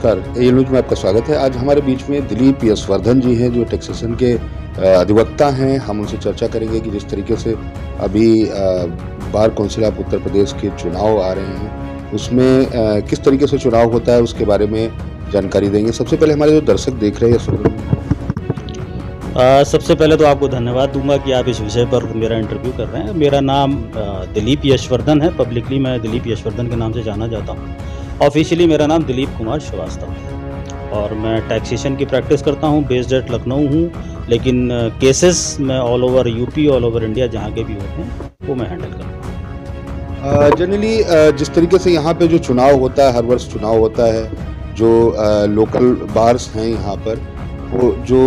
नमस्कार, ए न्यूज में आपका स्वागत है। आज हमारे बीच में दिलीप यशवर्धन जी हैं जो टैक्सेशन के अधिवक्ता हैं। हम उनसे चर्चा करेंगे कि जिस तरीके से अभी bar council of Uttar Pradesh के चुनाव आ रहे हैं उसमें किस तरीके से चुनाव होता है उसके बारे में जानकारी देंगे। सबसे पहले हमारे जो दर्शक देख रहे हैं यशवर्धन, सबसे पहले तो आपको धन्यवाद दूंगा कि आप इस विषय पर मेरा इंटरव्यू कर रहे हैं। मेरा नाम दिलीप यशवर्धन है। पब्लिकली मैं दिलीप यशवर्धन के नाम से जाना जाता हूँ। ऑफिशियली मेरा नाम दिलीप कुमार श्रीवास्तव है और मैं टैक्सेशन की प्रैक्टिस करता हूँ। बेस्ड एट लखनऊ हूँ, लेकिन केसेस मैं all over UP, all over India जहाँ के भी होते हैं वो मैं हैंडल करता हूँ। जनरली जिस तरीके से यहाँ पे जो चुनाव होता है, हर वर्ष चुनाव होता है, जो लोकल बार्स हैं यहाँ पर, वो जो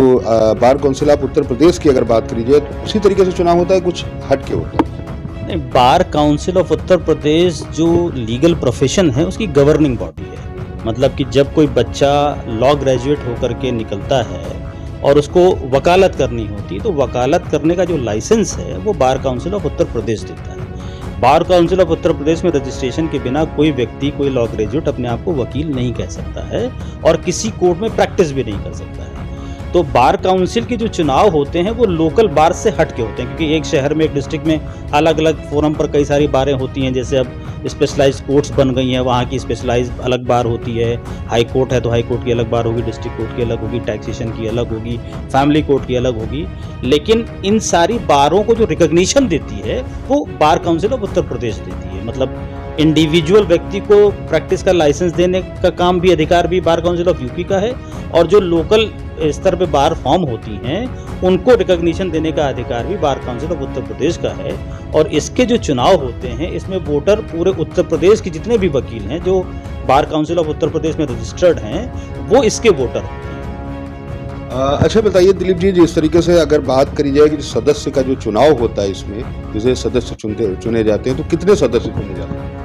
bar council of Uttar Pradesh की अगर बात करी जाए तो उसी तरीके से चुनाव होता है, कुछ हट के होता है? नहीं, bar council of Uttar Pradesh जो लीगल प्रोफेशन है उसकी गवर्निंग बॉडी है। मतलब कि जब कोई बच्चा लॉ ग्रेजुएट होकर के निकलता है और उसको वकालत करनी होती, तो वकालत करने का जो लाइसेंस है वो bar council of Uttar Pradesh देता है। Bar council of Uttar Pradesh में रजिस्ट्रेशन के बिना कोई व्यक्ति, कोई लॉ ग्रेजुएट अपने आप को वकील नहीं कह सकता है और किसी कोर्ट में प्रैक्टिस भी नहीं कर सकता है। तो बार काउंसिल के जो चुनाव होते हैं वो लोकल बार से हट के होते हैं, क्योंकि एक शहर में, एक डिस्ट्रिक्ट में अलग अलग फोरम पर कई सारी बारें होती हैं। जैसे अब स्पेशलाइज्ड कोर्ट्स बन गई हैं, वहाँ की स्पेशलाइज्ड अलग बार होती है। हाई कोर्ट है तो हाई कोर्ट की अलग बार होगी, डिस्ट्रिक्ट कोर्ट की अलग होगी, टैक्सेशन की अलग होगी, फैमिली कोर्ट की अलग होगी। लेकिन इन सारी बारों को जो रिकॉग्निशन देती है वो bar council of Uttar Pradesh देती है। मतलब इंडिविजुअल व्यक्ति को प्रैक्टिस का लाइसेंस देने का काम भी, अधिकार भी बार काउंसिल ऑफ यूपी का है, और जो लोकल स्तर पे बार फॉर्म होती हैं उनको रिकॉग्निशन देने का अधिकार भी bar council of Uttar Pradesh का है। और इसके जो चुनाव होते हैं इसमें वोटर पूरे उत्तर प्रदेश के जितने भी वकील हैं जो bar council of Uttar Pradesh में रजिस्टर्ड हैं वो इसके वोटर होते हैं। अच्छा बताइए दिलीप जी, जिस तरीके से अगर बात करी जाए कि सदस्य का जो चुनाव होता है इसमें जैसे सदस्य चुने जाते हैं तो कितने सदस्य चुने जाते हैं?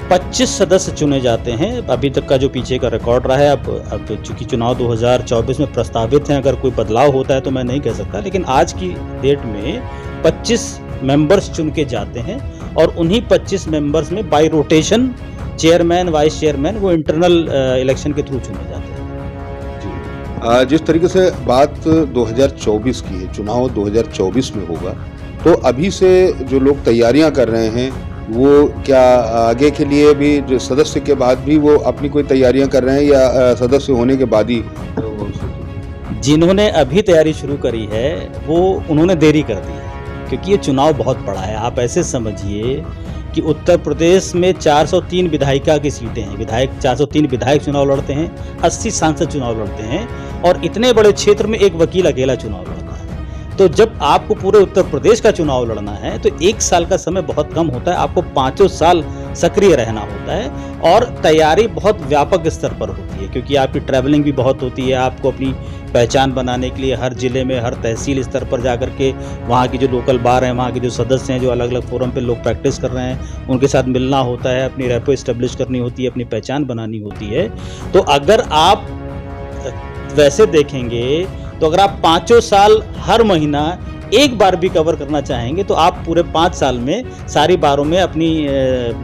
25 सदस्य चुने जाते हैं अभी तक का जो पीछे का रिकॉर्ड रहा है। अब चूंकि चुनाव 2024 में प्रस्तावित हैं, अगर कोई बदलाव होता है तो मैं नहीं कह सकता, लेकिन आज की डेट में 25 मेंबर्स चुन के जाते हैं और उन्हीं 25 मेंबर्स में bye rotation chairman, vice chairman वो इंटरनल इलेक्शन के थ्रू चुने जाते हैं। जिस तरीके से बात 2024 की है, चुनाव 2024 में होगा, तो अभी से जो लोग तैयारियां कर रहे हैं वो क्या आगे के लिए भी, जो सदस्य के बाद भी वो अपनी कोई तैयारियां कर रहे हैं या सदस्य होने के बाद ही? जिन्होंने अभी तैयारी शुरू करी है वो उन्होंने देरी कर दी है, क्योंकि ये चुनाव बहुत बड़ा है। आप ऐसे समझिए कि उत्तर प्रदेश में 403 विधायिका की सीटें हैं। 403 विधायक चुनाव लड़ते हैं, 80 सांसद चुनाव लड़ते हैं, और इतने बड़े क्षेत्र में एक वकील अकेला चुनाव लड़ता है। तो जब आपको पूरे उत्तर प्रदेश का चुनाव लड़ना है तो 1 साल का समय बहुत कम होता है, आपको 5 साल सक्रिय रहना होता है और तैयारी बहुत व्यापक स्तर पर होती है, क्योंकि आपकी ट्रैवलिंग भी बहुत होती है। आपको अपनी पहचान बनाने के लिए हर जिले में, हर तहसील स्तर पर जाकर के वहाँ की जो लोकल बार हैं, वहाँ के जो सदस्य हैं, जो अलग अलग फोरम पे लोग प्रैक्टिस कर रहे हैं, उनके साथ मिलना होता है, अपनी रेपो इस्टेब्लिश करनी होती है, अपनी पहचान बनानी होती है। तो अगर आप वैसे देखेंगे तो अगर आप 5 साल हर महीना एक बार भी कवर करना चाहेंगे तो आप पूरे 5 साल में सारी बारों में अपनी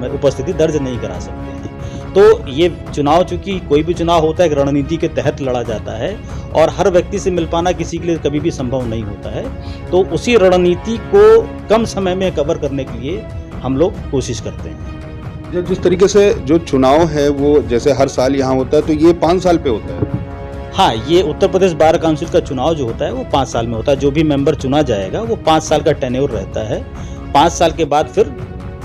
उपस्थिति दर्ज नहीं करा सकते हैं। तो ये चुनाव, चूंकि कोई भी चुनाव होता है एक रणनीति के तहत लड़ा जाता है और हर व्यक्ति से मिल पाना किसी के लिए कभी भी संभव नहीं होता है। तो उसी रणनीति को कम समय में कवर करने के लिए हम लोग कोशिश करते हैं। जिस तरीके से जो चुनाव है वो जैसे हर साल यहाँ होता है, तो ये 5 साल पे होता है? हाँ, ये उत्तर प्रदेश बार काउंसिल का चुनाव जो होता है वो 5 साल में होता है। जो भी मेंबर चुना जाएगा वो 5 साल का टेन्योर रहता है। 5 साल के बाद फिर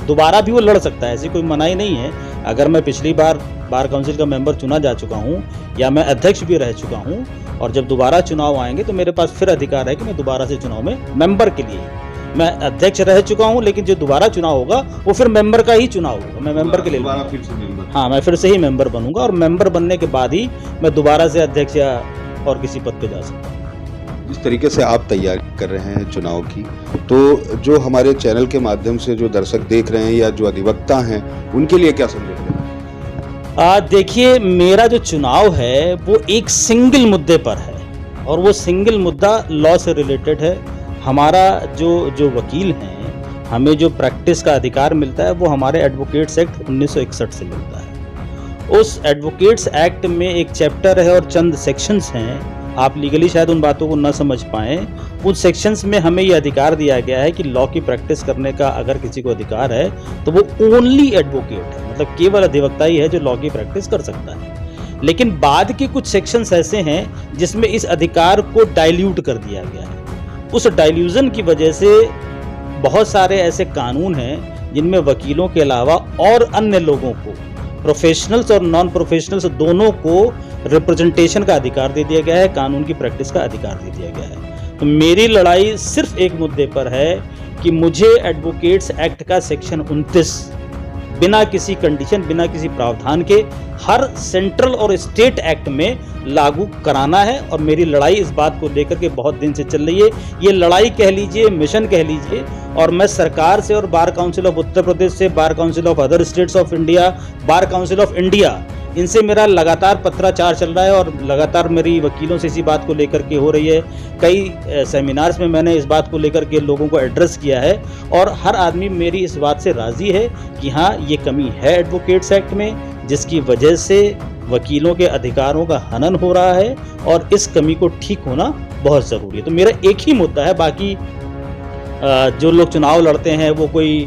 दोबारा भी वो लड़ सकता है, ऐसी कोई मनाही नहीं है। अगर मैं पिछली बार बार काउंसिल का मेंबर चुना जा चुका हूँ या मैं अध्यक्ष भी रह चुका हूँ और जब दोबारा चुनाव आएंगे तो मेरे पास फिर अधिकार है कि मैं दोबारा से चुनाव में मेंबर के लिए, मैं अध्यक्ष रह चुका हूं, लेकिन जो दोबारा चुनाव होगा वो फिर मेंबर का ही चुनाव होगा। मैं मेंबर के लिए हाँ, मैं फिर से ही मेंबर बनूंगा और मेंबर बनने के बाद ही मैं दोबारा से अध्यक्ष या और किसी पद पे जा सकता हूँ। जिस तरीके से आप तैयारी कर रहे हैं चुनाव की, तो जो हमारे चैनल के माध्यम से जो दर्शक देख रहे हैं या जो अधिवक्ता हैं उनके लिए क्या संदेश दें? देखिए, मेरा जो चुनाव है वो एक सिंगल मुद्दे पर है और वो सिंगल मुद्दा लॉ से रिलेटेड है। हमारा जो वकील हैं, हमें जो प्रैक्टिस का अधिकार मिलता है वो हमारे एडवोकेट्स एक्ट 1961 से मिलता है उस एडवोकेट्स एक्ट में एक चैप्टर है और चंद सेक्शंस हैं, आप लीगली शायद उन बातों को न समझ पाएँ। उन सेक्शंस में हमें ये अधिकार दिया गया है कि लॉ की प्रैक्टिस करने का अगर किसी को अधिकार है तो वो ओनली एडवोकेट है, मतलब केवल अधिवक्ता ही है जो लॉ की प्रैक्टिस कर सकता है। लेकिन बाद के कुछ सेक्शंस ऐसे हैं जिसमें इस अधिकार को डाइल्यूट कर दिया गया है। उस डाइल्यूजन की वजह से बहुत सारे ऐसे कानून हैं जिनमें वकीलों के अलावा और अन्य लोगों को, प्रोफेशनल्स और नॉन प्रोफेशनल्स दोनों को रिप्रेजेंटेशन का अधिकार दे दिया गया है, कानून की प्रैक्टिस का अधिकार दे दिया गया है। तो मेरी लड़ाई सिर्फ एक मुद्दे पर है कि मुझे एडवोकेट्स एक्ट का सेक्शन 29 बिना किसी कंडीशन, बिना किसी प्रावधान के हर सेंट्रल और स्टेट एक्ट में लागू कराना है। और मेरी लड़ाई इस बात को लेकर के बहुत दिन से चल रही है। ये लड़ाई कह लीजिए, मिशन कह लीजिए। और मैं सरकार से और bar council of Uttar Pradesh से, bar council of other states of India, bar council of India, इनसे मेरा लगातार पत्राचार चल रहा है और लगातार मेरी वकीलों से इसी बात को लेकर के हो रही है। कई सेमिनार्स में मैंने इस बात को लेकर के लोगों को एड्रेस किया है और हर आदमी मेरी इस बात से राज़ी है कि हाँ, ये कमी है एडवोकेट्स एक्ट में, जिसकी वजह से वकीलों के अधिकारों का हनन हो रहा है और इस कमी को ठीक होना बहुत ज़रूरी है। तो मेरा एक ही मुद्दा है, बाकी जो लोग चुनाव लड़ते हैं वो कोई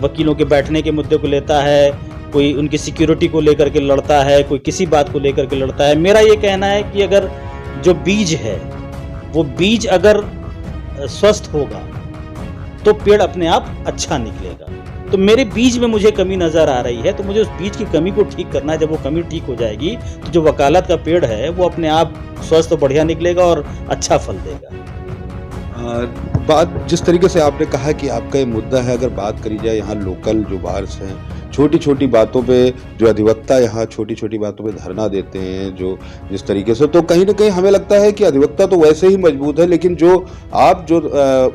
वकीलों के बैठने के मुद्दे को लेता है, कोई उनकी सिक्योरिटी को लेकर के लड़ता है, कोई किसी बात को लेकर के लड़ता है। मेरा ये कहना है कि अगर जो बीज है वो बीज अगर स्वस्थ होगा तो पेड़ अपने आप अच्छा निकलेगा। तो मेरे बीज में मुझे कमी नज़र आ रही है, तो मुझे उस बीज की कमी को ठीक करना है। जब वो कमी ठीक हो जाएगी तो जो वकालत का पेड़ है वो अपने आप स्वस्थ और बढ़िया निकलेगा और अच्छा फल देगा। बात जिस तरीके से आपने कहा कि आपका ये मुद्दा है, अगर बात करी जाए यहाँ लोकल जो बाहर से हैं, छोटी छोटी बातों पे जो अधिवक्ता यहाँ छोटी छोटी बातों पे धरना देते हैं, जो जिस तरीके से, तो कहीं ना कहीं हमें लगता है कि अधिवक्ता तो वैसे ही मजबूत है, लेकिन जो आप जो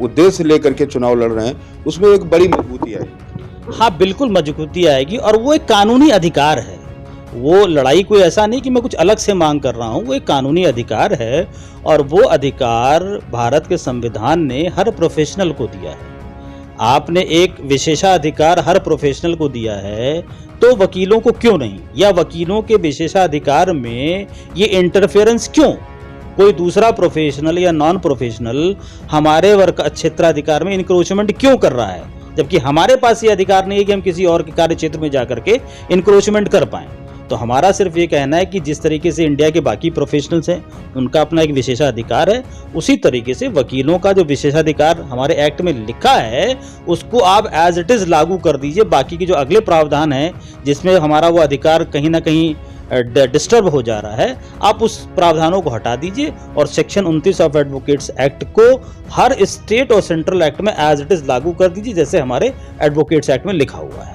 उद्देश्य लेकर के चुनाव लड़ रहे हैं उसमें एक बड़ी मजबूती आएगी। हाँ, बिल्कुल मजबूती आएगी और वो एक कानूनी अधिकार है। वो लड़ाई कोई ऐसा नहीं कि मैं कुछ अलग से मांग कर रहा हूँ, वो एक कानूनी अधिकार है और वो अधिकार भारत के संविधान ने हर प्रोफेशनल को दिया है। आपने एक विशेषाधिकार हर प्रोफेशनल को दिया है, तो वकीलों को क्यों नहीं? या वकीलों के विशेषाधिकार में ये इंटरफेरेंस क्यों? कोई दूसरा प्रोफेशनल या नॉन प्रोफेशनल हमारे वर्ग क्षेत्राधिकार में इंक्रोचमेंट क्यों कर रहा है, जबकि हमारे पास ये अधिकार नहीं है कि हम किसी और के कार्य क्षेत्र में जाकर के इंक्रोचमेंट कर पाएं। तो हमारा सिर्फ ये कहना है कि जिस तरीके से इंडिया के बाकी प्रोफेशनल्स हैं उनका अपना एक विशेषाधिकार है, उसी तरीके से वकीलों का जो विशेषाधिकार हमारे एक्ट में लिखा है उसको आप एज इट इज़ लागू कर दीजिए। बाकी के जो अगले प्रावधान हैं जिसमें हमारा वो अधिकार कहीं ना कहीं डिस्टर्ब हो जा रहा है, आप उस प्रावधानों को हटा दीजिए और सेक्शन 29 ऑफ एडवोकेट्स एक्ट को हर स्टेट और सेंट्रल एक्ट में एज इट इज़ लागू कर दीजिए, जैसे हमारे एडवोकेट्स एक्ट में लिखा हुआ है।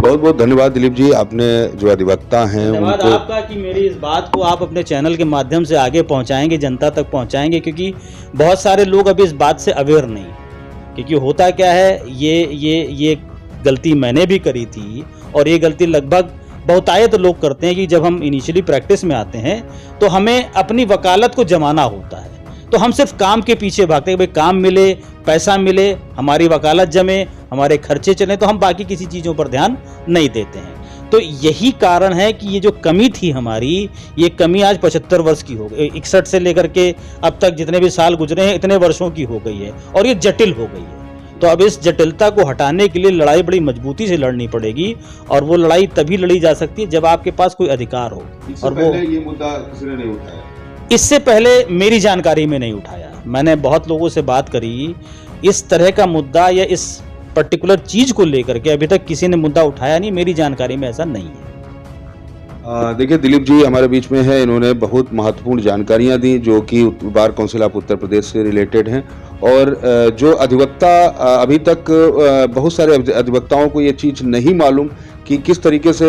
बहुत बहुत धन्यवाद दिलीप जी, आपने जो अधिवक्ता हैं धन्यवाद आपका कि मेरी इस बात को आप अपने चैनल के माध्यम से आगे पहुंचाएंगे, जनता तक पहुंचाएंगे, क्योंकि बहुत सारे लोग अभी इस बात से अवेयर नहीं। क्योंकि होता क्या है, ये गलती मैंने भी करी थी और ये गलती लगभग बहुतायत लोग करते हैं कि जब हम इनिशियली प्रैक्टिस में आते हैं तो हमें अपनी वकालत को जमाना होता है, तो हम सिर्फ काम के पीछे भागते हैं, भाई काम मिले, पैसा मिले, हमारी वकालत जमे, हमारे खर्चे चलें, तो हम बाकी किसी चीज़ों पर ध्यान नहीं देते हैं। तो यही कारण है कि ये जो कमी थी हमारी, ये कमी आज 75 वर्ष की हो गई, 61 से लेकर के अब तक जितने भी साल गुजरे हैं इतने वर्षों की हो गई है और ये जटिल हो गई है। तो अब इस जटिलता को हटाने के लिए लड़ाई बड़ी मजबूती से लड़नी पड़ेगी और वो लड़ाई तभी लड़ी जा सकती है जब आपके पास कोई अधिकार हो। और वो ये मुद्दा किसी ने नहीं उठाया, इससे पहले मेरी जानकारी में नहीं उठाया। मैंने बहुत लोगों से बात करी, इस तरह का मुद्दा या इस पर्टिकुलर चीज को लेकर के अभी तक किसी ने मुद्दा उठाया नहीं, मेरी जानकारी में ऐसा नहीं है। देखिए दिलीप जी हमारे बीच में है, इन्होंने बहुत महत्वपूर्ण जानकारियां दी जो कि bar council of Uttar Pradesh से रिलेटेड हैं और जो अधिवक्ता अभी तक बहुत सारे अधिवक्ताओं को ये चीज़ नहीं मालूम कि किस तरीके से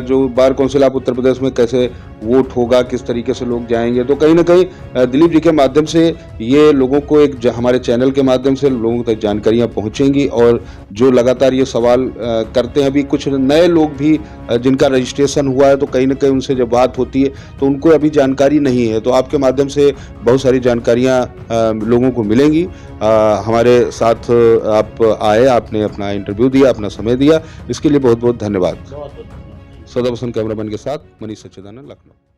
जो bar council of Uttar Pradesh में कैसे वोट होगा, किस तरीके से लोग जाएंगे, तो कहीं ना कहीं दिलीप जी के माध्यम से ये लोगों को एक हमारे चैनल के माध्यम से लोगों तक जानकारियां पहुंचेंगी और जो लगातार ये सवाल करते हैं, अभी कुछ नए लोग भी जिनका रजिस्ट्रेशन हुआ है, तो कहीं ना कहीं उनसे जब बात होती है तो उनको अभी जानकारी नहीं है, तो आपके माध्यम से बहुत सारी जानकारियाँ लोगों को मिलेंगी। हमारे साथ आप आए, आपने अपना इंटरव्यू दिया, अपना समय दिया, इसके लिए बहुत बहुत धन्यवाद। सौदा पसंद कैमरामैन के साथ मनीष सच्चिदानंद, लखनऊ।